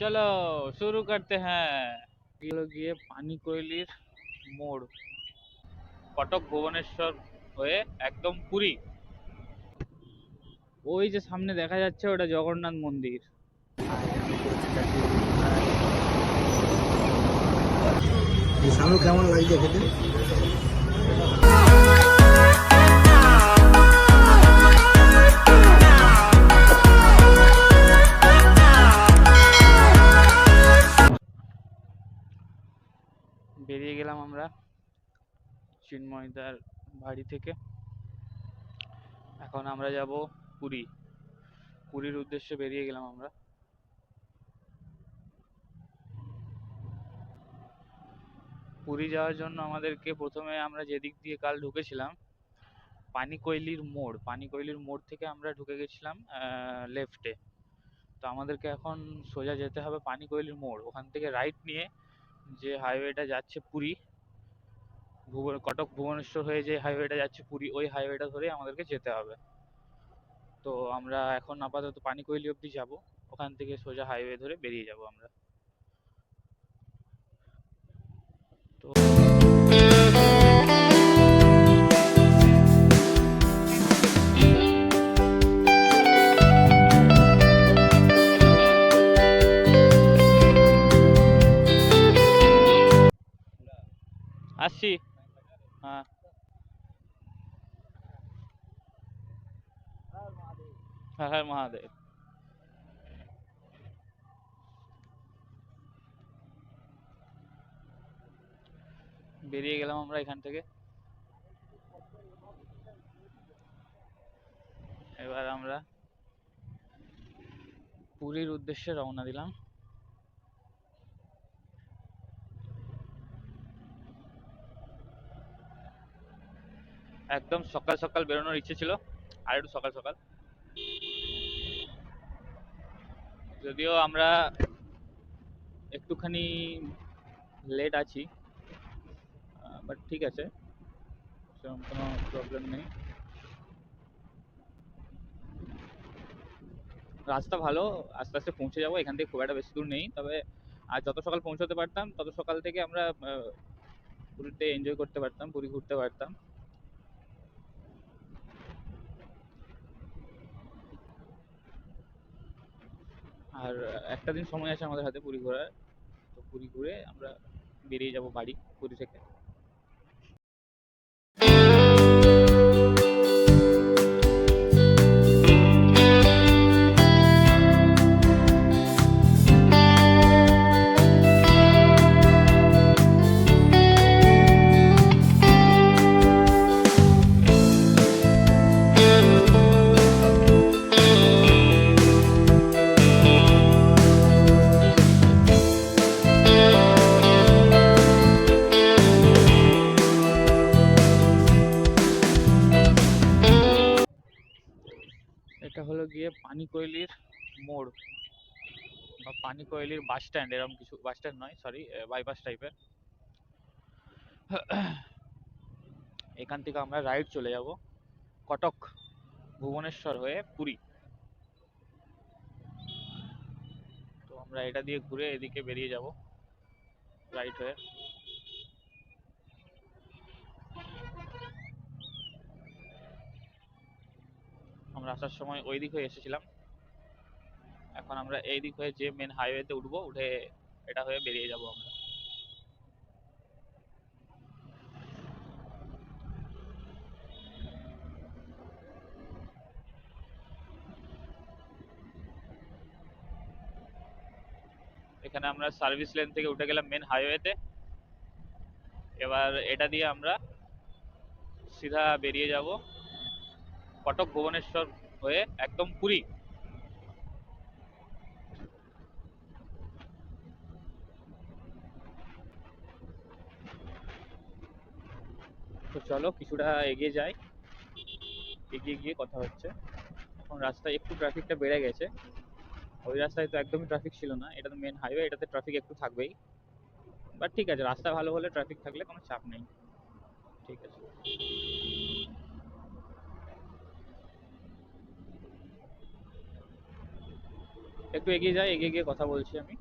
চলো শুরু করতে হ্যাঁ। এগুলো গিয়ে পানিকোইলির মোড়, কটক ভুবনেশ্বর হয়ে একদম পুরী। ওই যে সামনে দেখা যাচ্ছে ওটা জগন্নাথ মন্দির। সামনে কেমন লাগছে খেতে? বেরিয়ে গেলাম আমরা চিন্ময়দার বাড়ি থেকে। এখন আমরা যাব পুরী। পুরীর উদ্দেশ্যে বেরিয়ে গেলাম আমরা। পুরী যাওয়ার জন্য আমাদেরকে প্রথমে আমরা যেদিক দিয়ে কাল ঢুকেছিলাম পানিকোইলির মোড় থেকে আমরা ঢুকে গেছিলাম লেফটে। তো আমাদেরকে এখন সোজা যেতে হবে পানিকোইলির মোড়, ওখান থেকে রাইট নিয়ে যে হাইওয়েটা যাচ্ছে পুরী, কটক ভুবনেশ্বর হয়ে যে হাইওয়েটা যাচ্ছে পুরী, ওই হাইওয়েটা ধরে আমাদেরকে যেতে হবে। তো আমরা এখন আপাতত পানিকোইলি অবধি যাব, ওখান থেকে সোজা হাইওয়ে ধরে বেরিয়ে যাব আমরা। তো আসছি। হ্যাঁ, হ্যাঁ হ্যাঁ মহাদেব। বেরিয়ে গেলাম আমরা এখান থেকে। এবার আমরা পুরীর উদ্দেশ্যে রওনা দিলাম। একদম সকাল সকাল বেরোনোর ইচ্ছে ছিল, আর একটু সকাল সকাল, যদিও আমরা একটুখানি লেট আছি, বাট ঠিক আছে, সেরকম কোনো প্রবলেম নেই। রাস্তা ভালো, আস্তে আস্তে পৌঁছে যাবো, এখান থেকে খুব একটা বেশি দূর নেই। তবে আর যত সকাল পৌঁছতে পারতাম তত সকাল থেকে আমরা পুরীতে এনজয় করতে পারতাম, পুরী ঘুরতে পারতাম। আর একটা দিন সময় আছে আমাদের হাতে পুরী ঘোরার। তো পুরী ঘুরে আমরা বেরিয়ে যাব বাড়ি পুরী থেকে। এটা হলো গিয়ে পানিকোইলির মোড় বা পানিকোইলির বাস স্ট্যান্ড, এরকম কিছু, বাস স্ট্যান্ড নয় সরি, বাইপাস টাইপের। এখান থেকে আমরা রাইট চলে যাব কটক ভুবনেশ্বর হয়ে পুরী। তো আমরা এটা দিয়ে ঘুরে এদিকে বেরিয়ে যাব রাইট হয়ে। আমরা আসার সময় ওই দিক হয়ে এসেছিলাম, এখন আমরা এই দিক হয়ে যে মেন হাইওয়েতে উঠবো, উঠে এটা হয়ে বেরিয়ে যাব আমরা। এখানে আমরা সার্ভিস লেন থেকে উঠে গেলাম মেন হাইওয়েতে। এবার এটা দিয়ে আমরা সিধা বেরিয়ে যাব কটক ভুবনেশ্বর হয়ে একদম পুরী। তো চলো কিছুটা এগিয়ে যাই, এগিয়ে গিয়ে কথা হচ্ছে। এখন রাস্তায় একটু ট্রাফিকটা বেড়ে গেছে, ওই রাস্তায় তো একদমই ট্রাফিক ছিল না, এটা তো মেন হাইওয়ে, এটাতে ট্রাফিক একটু থাকবেই। বাট ঠিক আছে, রাস্তা ভালো হলে ট্রাফিক থাকলে কোনো চাপ নেই, ঠিক আছে। একটু এগিয়ে যাই, এগিয়ে গিয়ে কথা বলছি আমি।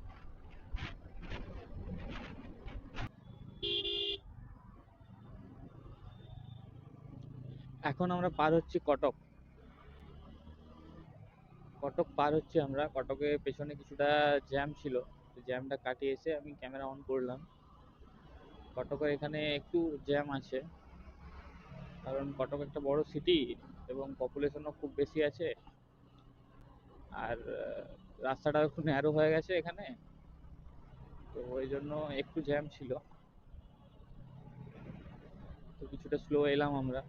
এখন আমরা পার হচ্ছি কটক। কটক পার হচ্ছি আমরা। কটকের পেছনে কিছুটা জ্যাম ছিল, জ্যামটা কাটিয়ে এসে আমি ক্যামেরা অন করলাম। কটকের এখানে একটু জ্যাম আছে, কারণ কটক একটা বড় সিটি এবং পপুলেশনও খুব বেশি আছে। আর রাস্তাটা একটু ন্যারো হয়ে গেছে এখানে, তো ওই জন্য একটু জ্যাম ছিল। তো কিছুটা স্লো এলাম আমরা।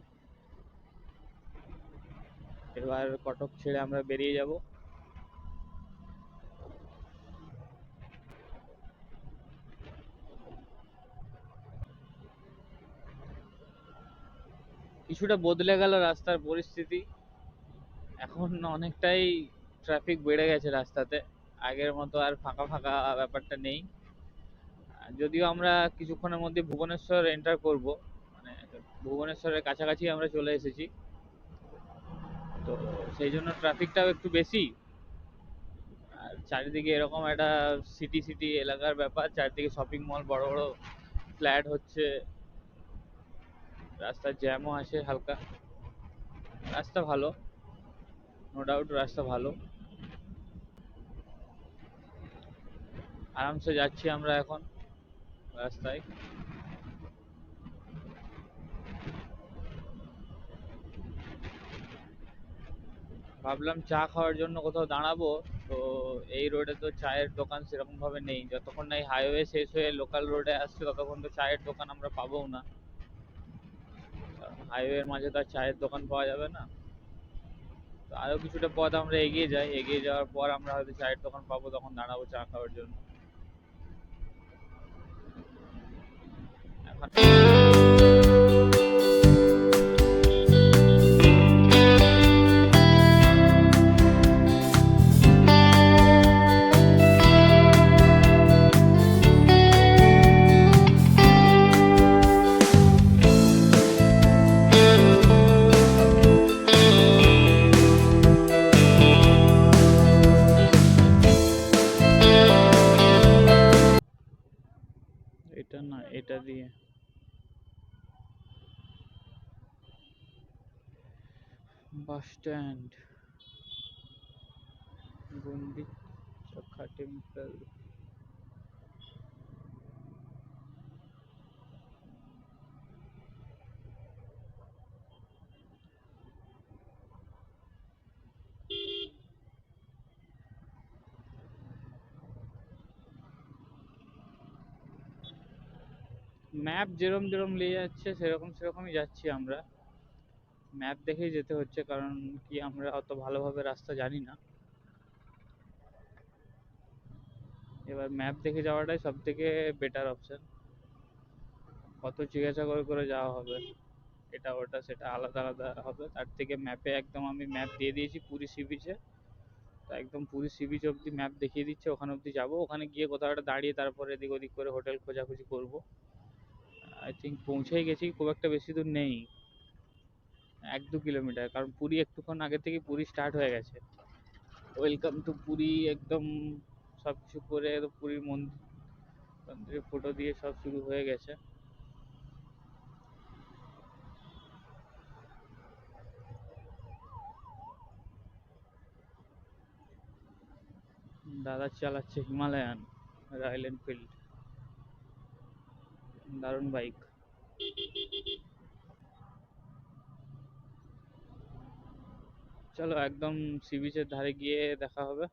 এবার কটক ছেড়ে আমরা বেরিয়ে যাব। কিছুটা বদলে গেল রাস্তার পরিস্থিতি। এখন অনেকটাই ট্রাফিক বেড়ে গেছে রাস্তাতে, আগের মতো আর ফাঁকা ফাঁকা ব্যাপারটা নেই। যদিও আমরা কিছুক্ষণের মধ্যে ভুবনেশ্বর এন্টার করব, মানে ভুবনেশ্বরের কাছাকাছি আমরা চলে এসেছি। তো সেই জন্য ট্রাফিকটাও একটু বেশি। আর চারিদিকে এরকম একটা সিটি সিটি এলাকার ব্যাপার, চারিদিকে শপিং মল, বড় বড় ফ্ল্যাট হচ্ছে, রাস্তার জ্যামও আছে হালকা। রাস্তা ভালো, নো ডাউট রাস্তা ভালো। আরামসে যাচ্ছি আমরা এখন রাস্তায়। ভাবলাম চা খাওয়ার জন্য কোথাও দাঁড়াবো, তো এই রোডে তো চায়ের দোকান সেরকম ভাবে নেই। যতক্ষণ না এই হাইওয়ে শেষ হয়ে লোকাল রোডে আসছে ততক্ষণ তো চায়ের দোকান আমরা পাবো না। হাইওয়ের মাঝে তো আর চায়ের দোকান পাওয়া যাবে না। তো আরো কিছুটা পথ আমরা এগিয়ে যাই, এগিয়ে যাওয়ার পর আমরা হয়তো চায়ের দোকান পাবো, তখন দাঁড়াবো চা খাওয়ার জন্য। এখন এটা না, এটা দিয়ে বাস স্ট্যান্ড, গন্ডি চক্কা টেম্পল। ম্যাপ যেরকম যেরকম নিয়ে যাচ্ছে সেরকম সেরকমই যাচ্ছি আমরা। ম্যাপ দেখেই যেতে হচ্ছে, কারণ কি আমরা অত ভালোভাবে রাস্তা জানি না। এবার ম্যাপ দেখে যাওয়াটাই সব থেকে বেটার অপশন। কত জিজ্ঞাসা করে করে যাওয়া হবে, এটা ওটা সেটা আলাদা আলাদা হবে, তার থেকে ম্যাপে একদম আমি ম্যাপ দিয়ে দিয়েছি পুরী সি বিচে। তো একদম পুরী সি বিচ অব্দি ম্যাপ দেখিয়ে দিচ্ছে, ওখানে অব্দি যাবো। ওখানে গিয়ে কোথাও একটা দাঁড়িয়ে তারপরে এদিক ওদিক করে হোটেল খোঁজাখুঁজি করবো। আই থিঙ্ক পৌঁছেই গেছি, খুব একটা বেশি দূর নেই, 1-2 কিলোমিটার। কারণ পুরী একটুক্ষণ আগে থেকে পুরী স্টার্ট হয়ে গেছে। ওয়েলকাম টু পুরী একদম সবকিছু করে তো পুরীর মন্দিরে ফটো দিয়ে সব শুরু হয়ে গেছে। দাদা চালাচ্ছে হিমালয়ান রয়্যাল এনফিল্ড, দারুণ বাইক। চলো একদম সি বিচের ধারে গিয়ে দেখা হবে।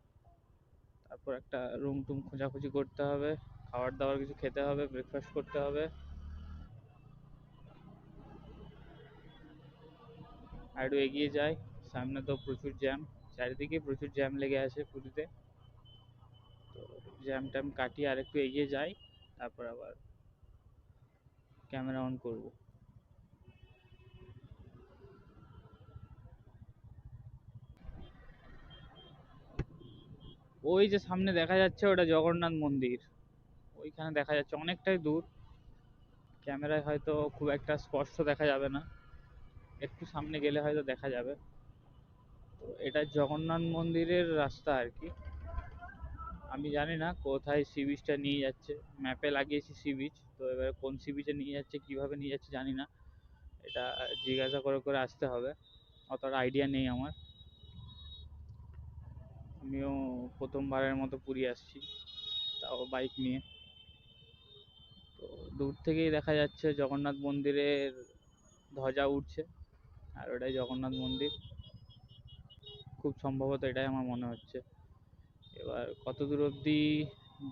তারপর একটা রুম টুম খোঁজাখুঁজি করতে হবে, খাবার দাবার কিছু খেতে হবে, ব্রেকফাস্ট করতে হবে। আর একটু এগিয়ে যাই, সামনে তো প্রচুর জ্যাম, চারিদিকে প্রচুর জ্যাম লেগে আছে পুরীতে। তো জ্যাম ট্যাম কাটিয়ে আর একটু এগিয়ে যাই, তারপর আবার ক্যামেরা অন করব। ওই যে সামনে দেখা যাচ্ছে ওটা জগন্নাথ মন্দির, ওইখানে দেখা যাচ্ছে, অনেকটাই দূর। ক্যামেরায় হয়তো খুব একটা স্পষ্ট দেখা যাবে না, একটু সামনে গেলে হয়তো দেখা যাবে। তো এটা জগন্নাথ মন্দিরের রাস্তা আর কি। আমি জানি না কোথায় সি বিচটা নিয়ে যাচ্ছে। ম্যাপে লাগিয়েছি সি বিচ, তো এবারে কোন সি বিচে নিয়ে যাচ্ছে, কিভাবে নিয়ে যাচ্ছে জানি না। এটা জিজ্ঞাসা করে করে আসতে হবে, অতটা আইডিয়া নেই আমার। আমিও প্রথমবারের মতো পুরী আসছি, তাও বাইক নিয়ে। তো দূর থেকেই দেখা যাচ্ছে জগন্নাথ মন্দিরের ধ্বজা উঠছে, আর ওটাই জগন্নাথ মন্দির। খুব সম্ভবত এটাই আমার মনে হচ্ছে। এবার কত দূর অবধি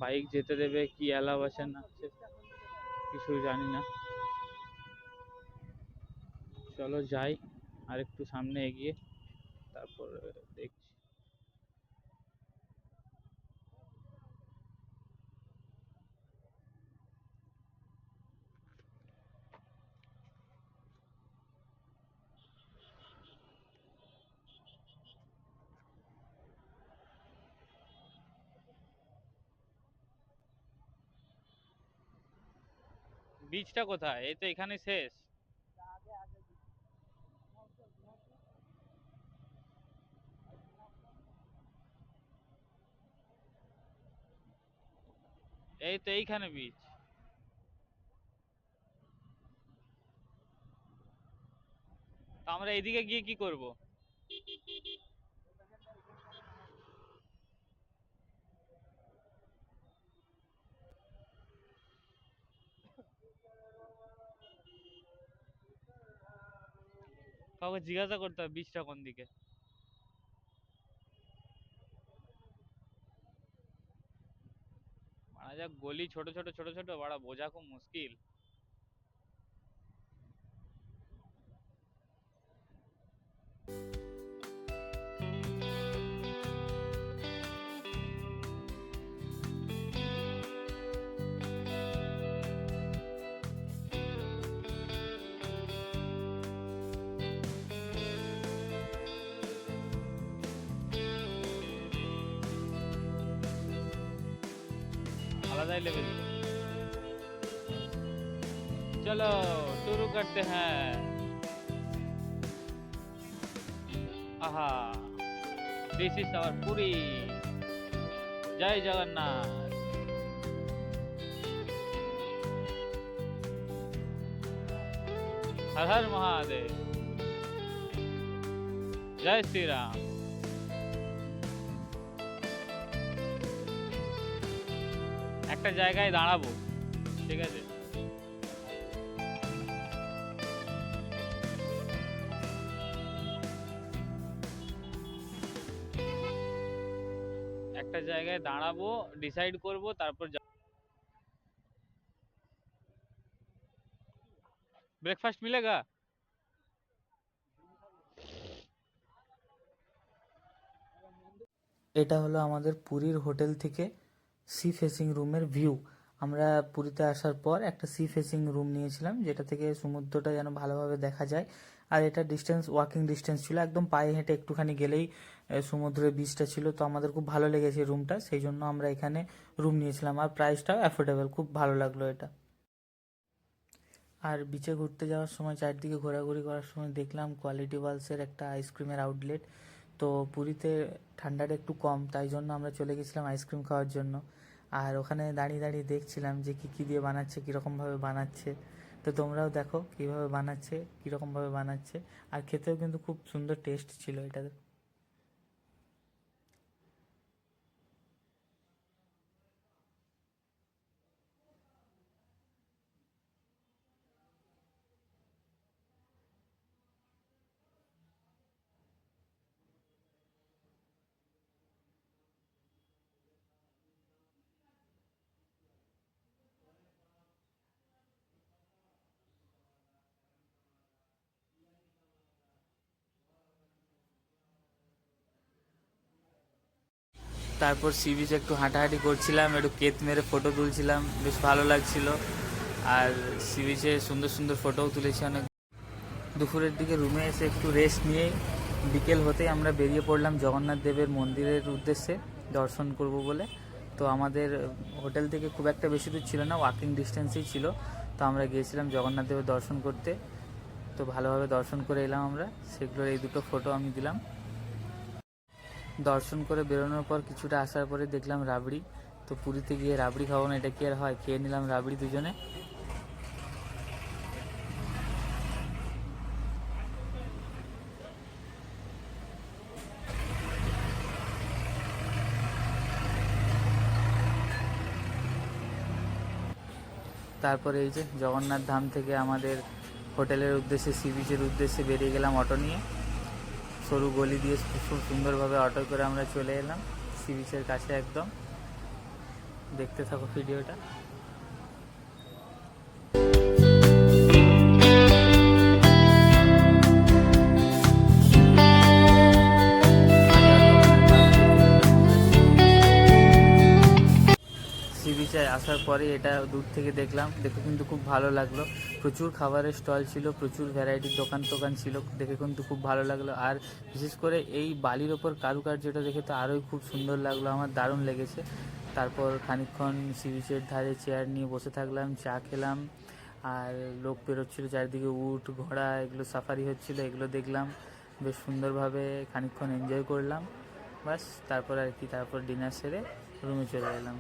বাইক যেতে দেবে, কি অ্যালাউ আছে না আছে কিছু জানি না। চলো যাই, আর একটু সামনে এগিয়ে, তারপর দেখছি। বিচটা কোথায়? এই তো এখানে শেষ। এই তো এইখানে বিচ। তো আমরা এদিকে গিয়ে কি করব? কাউকে জিজ্ঞাসা করতে হবে বিচটা কোন দিকে। মারা যাক, গলি ছোট ছোট ছোট ছোট, বড় বোঝা খুব মুশকিল। আলাদাই লেভেল। চলো শুরু করতে হ্যাঁ। আহা, দিস ইজ আওয়ার পুরী। জয় জগন্নাথ। হর হর মহাদেব। জয় শ্রীরাম। একটা জায়গায় দাঁড়াবো, ঠিক আছে? একটা জায়গায় দাঁড়াবো, ডিসাইড করব, তারপর ब्रेकफास्ट मिलेगा। এটা হলো আমাদের পুরীর হোটেল থেকে সি ফেসিং রুমের ভিউ। আমরা পুরীতে আসার পর একটা সি ফেসিং রুম নিয়েছিলাম, যেটা থেকে সমুদ্রটা যেন ভালোভাবে দেখা যায়। আর এটা ডিস্টেন্স, ওয়াকিং ডিস্টেন্স ছিল, একদম পায়ে হেঁটে একটুখানি গেলেই সমুদ্রের বিচটা ছিল। তো আমাদের খুব ভালো লেগেছে রুমটা, সেই জন্য আমরা এখানে রুম নিয়েছিলাম। আর প্রাইসটাও অ্যাফোর্ডেবল, খুব ভালো লাগলো এটা। আর বিচে ঘুরতে যাওয়ার সময়, চারদিকে ঘোরাঘুরি করার সময় দেখলাম কোয়ালিটি ওয়ালসের একটা আইসক্রিমের আউটলেট। তো পুরীতে ঠান্ডাটা একটু কম, তাই জন্য আমরা চলে গেছিলাম আইসক্রিম খাওয়ার জন্য। আর ওখানে দাঁড়িয়ে দাঁড়িয়ে দেখছিলাম যে কী কী দিয়ে বানাচ্ছে, কীরকমভাবে বানাচ্ছে। তো তোমরাও দেখো কীভাবে বানাচ্ছে, কীরকমভাবে বানাচ্ছে। আর খেতেও কিন্তু খুব সুন্দর টেস্ট ছিল এটাতে। তারপর সি বিচে একটু হাঁটাহাঁটি করছিলাম, একটু কেত মেরে ফটো তুলছিলাম, বেশ ভালো লাগছিল। আর সি বিচে সুন্দর সুন্দর ফটোও তুলেছি অনেক। দুপুরের দিকে রুমে এসে একটু রেস্ট নিয়ে বিকেল হতেই আমরা বেরিয়ে পড়লাম জগন্নাথ দেবের মন্দিরের উদ্দেশ্যে দর্শন করব বলে। তো আমাদের হোটেল থেকে খুব একটা বেশি দূর ছিল না, ওয়াকিং ডিস্টেন্সেই ছিল। তো আমরা গিয়েছিলাম জগন্নাথ দেবের দর্শন করতে। তো ভালোভাবে দর্শন করে এলাম আমরা, সেগুলোর এই দুটো ফটো আমি দিলাম। দর্শন করে বেরোনোর পর কিছুটা আসার পরে দেখলাম রাবড়ি। তো পুরীতে গিয়ে রাবড়ি খাবো না, এটা কি আর হয়, খেয়ে নিলাম রাবড়ি দুজনে। তারপরে এই যে জগন্নাথ ধাম থেকে আমাদের হোটেলের উদ্দেশ্যে, সি বিচের উদ্দেশ্যে বেরিয়ে গেলাম অটো নিয়ে। সরু গলি দিয়ে খুব সুন্দরভাবে অটো করে আমরা চলে এলাম সি বিচের কাছে একদম। দেখতে থাকো ভিডিওটা। সি বিচে আসার পরে এটা দূর থেকে দেখলাম, দেখে কিন্তু খুব ভালো লাগলো। প্রচুর খাবারের স্টল ছিল, প্রচুর ভ্যারাইটির দোকান ছিল, দেখে কিন্তু খুব ভালো লাগলো। আর বিশেষ করে এই বালির ওপর কারুকার্যটা দেখে তো আরোই খুব সুন্দর লাগলো, আমার দারুণ লেগেছে। তারপর খানিকক্ষণ সি বিচের ধারে চেয়ার নিয়ে বসে থাকলাম, চা খেলাম। আর লোক বেরোচ্ছিলো চারিদিকে, উট ঘোড়া এগুলো সাফারি হচ্ছিলো, এগুলো দেখলাম। বেশ সুন্দরভাবে খানিকক্ষণ এনজয় করলাম। বাস তারপর আর কি, তারপর ডিনার সেরে রুমে চলে এলাম।